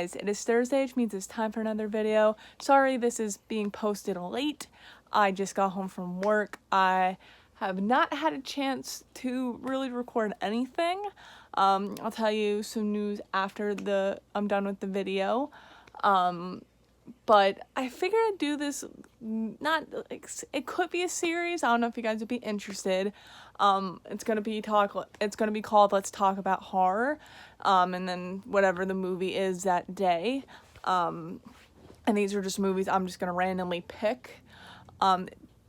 guys, it is Thursday, which means it's time for another video. Sorry this is being posted late. I just got home from work. I have not had a chance to really record anything. I'll tell you some news after I'm done with the video. But I figured I'd do this, it could be a series. I don't know if you guys would be interested. It's gonna be called Let's Talk About Horror, and then whatever the movie is that day. And these are just movies I'm just gonna randomly pick.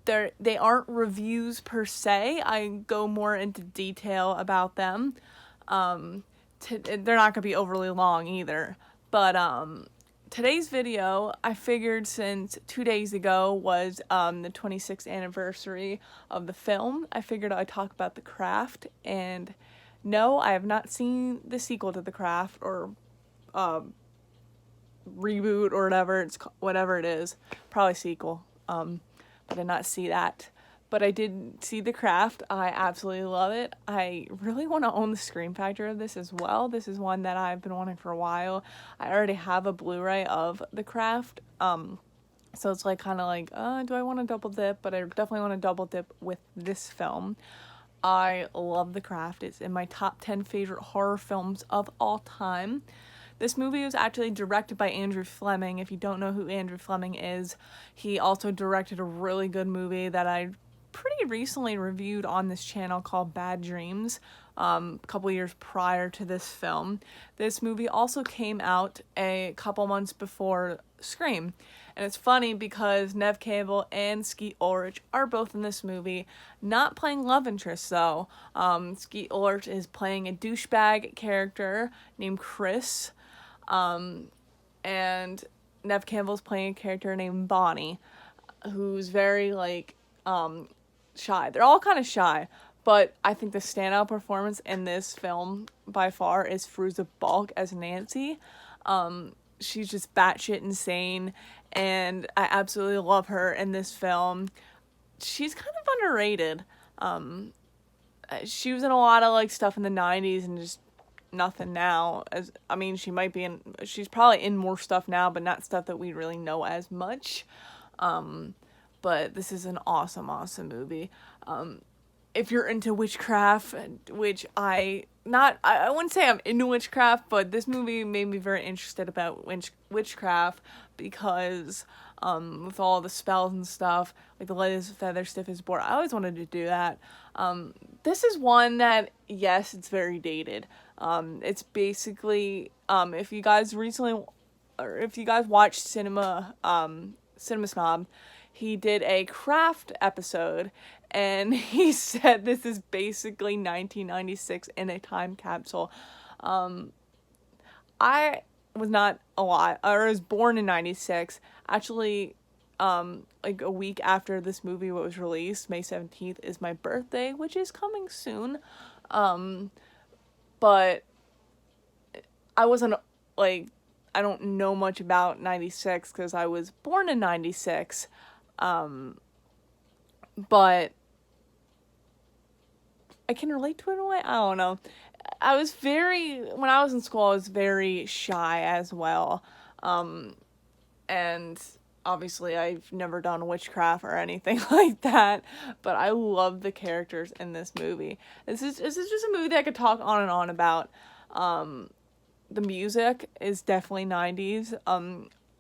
They aren't reviews per se. I go more into detail about them. They're not gonna be overly long either, but today's video, I figured since 2 days ago was the 26th anniversary of the film, I figured I'd talk about The Craft. And no, I have not seen the sequel to The Craft, or reboot, or whatever it is. Probably sequel. But I did not see that. But I did see The Craft. I absolutely love it. I really want to own the Scream Factor of this as well. This is one that I've been wanting for a while. I already have a Blu-ray of The Craft. So it's like kind of like, do I want to double dip? But I definitely want to double dip with this film. I love The Craft. It's in my top 10 favorite horror films of all time. This movie was actually directed by Andrew Fleming. If you don't know who Andrew Fleming is, he also directed a really good movie that I pretty recently reviewed on this channel called Bad Dreams, a couple years prior to this film. This movie also came out a couple months before Scream. And it's funny because Neve Campbell and Skeet Ulrich are both in this movie, not playing love interests though. Skeet Ulrich is playing a douchebag character named Chris, and Neve Campbell's playing a character named Bonnie, who's very shy. They're all kind of shy, but I think the standout performance in this film by far is Fairuza Balk as Nancy. She's just batshit insane, and I absolutely love her in this film. She's kind of underrated. She was in a lot of stuff in the 90s and just nothing now. She's probably in more stuff now, but not stuff that we really know as much. But this is an awesome movie. If you're into witchcraft, which I wouldn't say I'm into witchcraft, but this movie made me very interested about witchcraft because with all the spells and stuff, like the light is a feather, stiff as a board, I always wanted to do that. This is one that, yes, it's very dated. It's basically, if you guys watched Cinema Snob, he did a Craft episode, and he said this is basically 1996 in a time capsule. I was not alive, or I was born in 96. Actually, a week after this movie was released, May 17th is my birthday, which is coming soon. But I wasn't, I don't know much about 96 because I was born in 96. But I can relate to it in a way. I don't know. When I was in school, I was very shy as well. And obviously I've never done witchcraft or anything like that, but I love the characters in this movie. This is just a movie that I could talk on and on about. The music is definitely 90s.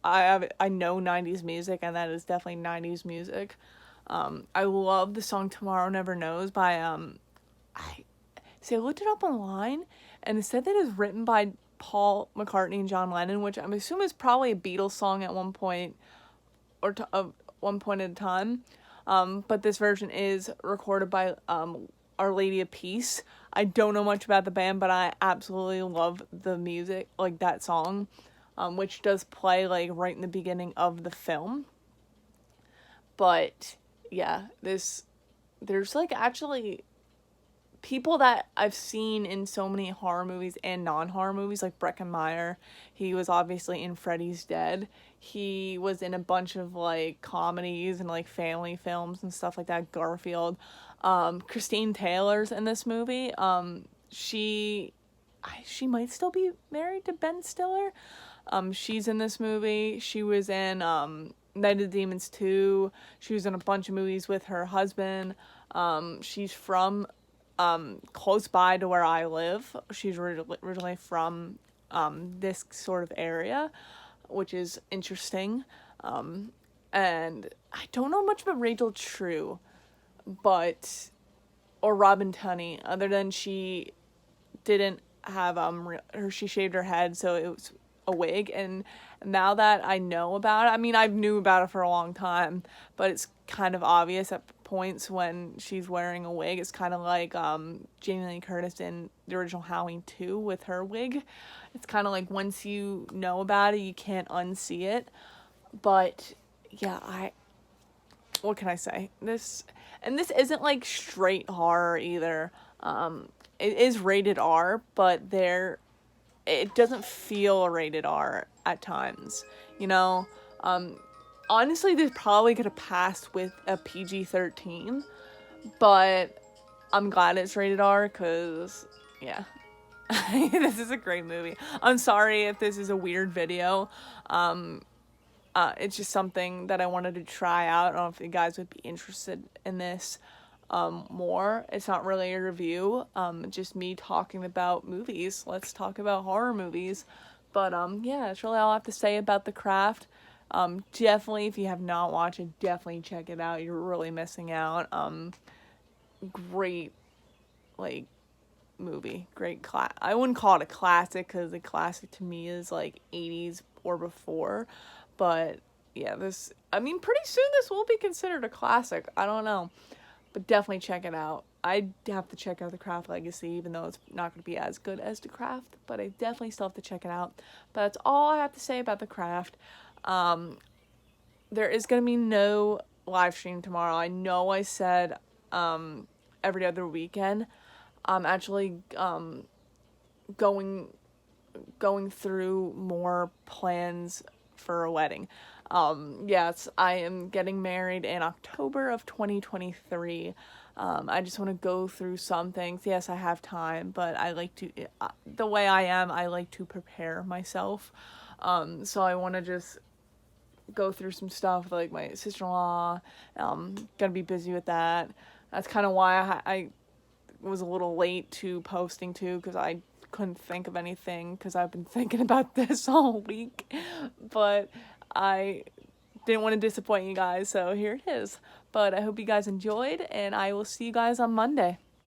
I know 90s music, and that is definitely 90s music. I love the song Tomorrow Never Knows by, I looked it up online, and it said that it was written by Paul McCartney and John Lennon, which I'm assuming is probably a Beatles song at one point, or one point in time. But this version is recorded by, Our Lady of Peace. I don't know much about the band, but I absolutely love the music, that song, which does play, right in the beginning of the film. But, yeah, there's, actually people that I've seen in so many horror movies and non-horror movies, like Breckin Meyer. He was obviously in Freddy's Dead. He was in a bunch of, comedies and, family films and stuff like that. Garfield. Christine Taylor's in this movie. She might still be married to Ben Stiller. She's in this movie. She was in Night of the Demons 2. She was in a bunch of movies with her husband. She's from close by to where I live. She's originally from this sort of area, which is interesting. And I don't know much about Rachel True, or Robin Tunney, other than she didn't have she shaved her head, so it was a wig. And now that I know about it, I mean, I knew about it for a long time, but it's kind of obvious at points when she's wearing a wig. It's kind of like Jamie Lee Curtis in the original Halloween 2 with her wig. It's kind of like once you know about it, you can't unsee it. But yeah, what can I say? This isn't like straight horror either. It is rated R, but it doesn't feel rated R at times, you know? Honestly, this probably could have passed with a PG-13, but I'm glad it's rated R, because, yeah. This is a great movie. I'm sorry if this is a weird video. It's just something that I wanted to try out. I don't know if you guys would be interested in this more. It's not really a review, just me talking about movies. Let's talk about horror movies. But yeah, that's really all I have to say about The Craft. Definitely, if you have not watched it, definitely check it out. You're really missing out. Great, like, movie. Great I wouldn't call it a classic, because a classic to me is like 80s or before. But yeah, pretty soon this will be considered a classic. I don't know. But definitely check it out. I have to check out The Craft Legacy, even though it's not going to be as good as The Craft. But I definitely still have to check it out. But that's all I have to say about The Craft. There is going to be no live stream tomorrow. I know I said every other weekend. I'm actually going through more plans for a wedding. Yes, I am getting married in October of 2023. I just want to go through some things. Yes, I have time, but I like to, the way I am, I like to prepare myself. So I want to just go through some stuff with, like, my sister-in-law. Gonna be busy with that. That's kind of why I was a little late to posting too, because I couldn't think of anything, because I've been thinking about this all week. But I didn't want to disappoint you guys, so here it is. But I hope you guys enjoyed, and I will see you guys on Monday.